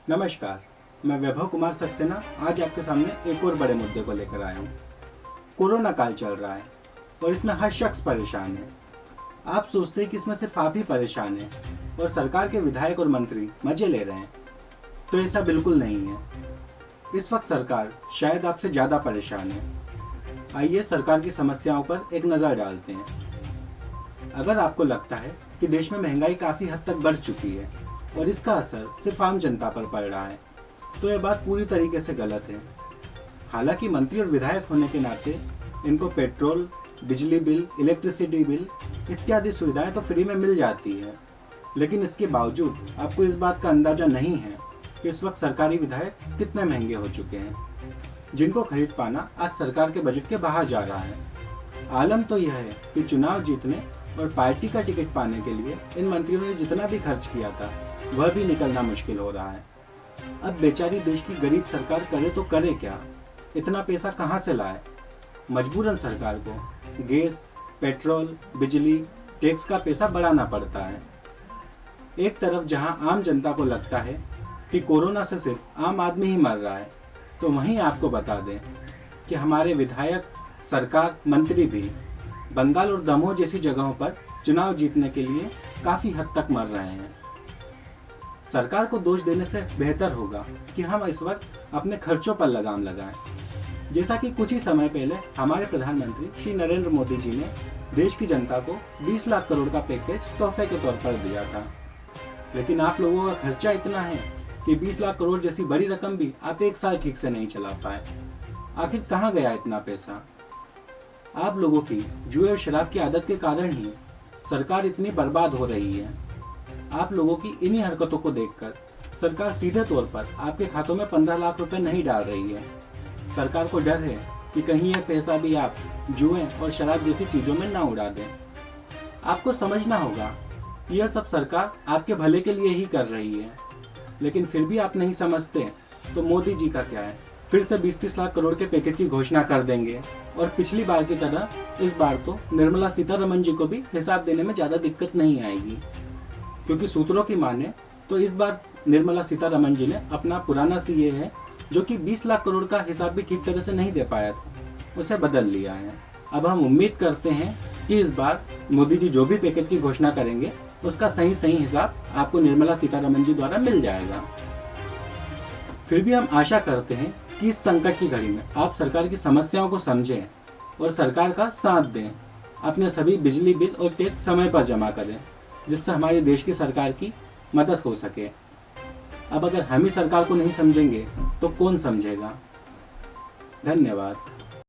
नमस्कार, मैं वैभव कुमार सक्सेना आज आपके सामने एक और बड़े मुद्दे को लेकर आया हूँ। कोरोना काल चल रहा है और इसमें हर शख्स परेशान है। आप सोचते हैं कि इसमें सिर्फ आप ही परेशान हैं और सरकार के विधायक और मंत्री मजे ले रहे हैं, तो ऐसा बिल्कुल नहीं है। इस वक्त सरकार शायद आपसे ज़्यादा परेशान है। आइए सरकार की समस्याओं पर एक नज़र डालते हैं। अगर आपको लगता है कि देश में महंगाई काफ़ी हद तक बढ़ चुकी है और इसका असर सिर्फ आम जनता पर पड़ रहा है, तो यह बात पूरी तरीके से गलत है। हालांकि मंत्री और विधायक होने के नाते इनको पेट्रोल, बिजली बिल, इलेक्ट्रिसिटी बिल इत्यादि सुविधाएं तो फ्री में मिल जाती है, लेकिन इसके बावजूद आपको इस बात का अंदाजा नहीं है कि इस वक्त सरकारी विधायक कितने महंगे हो चुके हैं, जिनको खरीद पाना आज सरकार के बजट के बाहर जा रहा है। आलम तो यह है कि चुनाव जीतने और पार्टी का टिकट पाने के लिए इन मंत्रियों ने जितना भी खर्च किया था वह भी निकलना मुश्किल हो रहा है। अब बेचारी देश की गरीब सरकार करे तो करे क्या, इतना पैसा कहां से लाए। मजबूरन सरकार को गैस, पेट्रोल, बिजली, टैक्स का पैसा बढ़ाना पड़ता है। एक तरफ जहां आम जनता को लगता है कि कोरोना से सिर्फ आम आदमी ही मर रहा है, तो वहीं आपको बता दें कि हमारे विधायक, सरकार, मंत्री भी बंगाल और दमोह जैसी जगहों पर चुनाव जीतने के लिए काफी हद तक मर रहे हैं। सरकार को दोष देने से बेहतर होगा कि हम इस वक्त अपने खर्चों पर लगाम लगाएं। जैसा कि कुछ ही समय पहले हमारे प्रधानमंत्री श्री नरेंद्र मोदी जी ने देश की जनता को 20 लाख करोड़ का पैकेज तोहफे के तौर पर दिया था, लेकिन आप लोगों का खर्चा इतना है कि 20 लाख करोड़ जैसी बड़ी रकम भी आप एक साल ठीक से नहीं चला पाए। आखिर कहाँ गया इतना पैसा? आप लोगों की जुए और शराब की आदत के कारण ही सरकार इतनी बर्बाद हो रही है। आप लोगों की इन्हीं हरकतों को देखकर सरकार सीधे तौर पर आपके खातों में 15 लाख रुपए नहीं डाल रही है। सरकार को डर है कि कहीं यह पैसा भी आप जुए और शराब जैसी चीजों में ना उड़ा दें। आपको समझना होगा कि यह सब सरकार आपके भले के लिए ही कर रही है, लेकिन फिर भी आप नहीं समझते तो मोदी जी का क्या है, फिर से 20-30 लाख करोड़ के पैकेज की घोषणा कर देंगे और पिछली बार की तरह इस बार तो निर्मला सीतारमण जी को भी हिसाब देने में ज़्यादा दिक्कत नहीं आएगी, क्योंकि सूत्रों की माने तो इस बार निर्मला सीतारमण जी ने अपना पुराना सीए है जो कि 20 लाख करोड़ का हिसाब भी ठीक तरह से नहीं दे पाया था, उसे बदल लिया है। अब हम उम्मीद करते हैं कि इस बार मोदी जी जो भी पैकेज की घोषणा करेंगे उसका सही हिसाब आपको निर्मला सीतारमण जी द्वारा मिल जाएगा। फिर भी हम आशा करते हैं कि इस संकट की घड़ी में आप सरकार की समस्याओं को समझें और सरकार का साथ दें। अपने सभी बिजली बिल और टैक्स समय पर जमा करें, जिससे हमारे देश की सरकार की मदद हो सके। अब अगर हम ही सरकार को नहीं समझेंगे तो कौन समझेगा। धन्यवाद।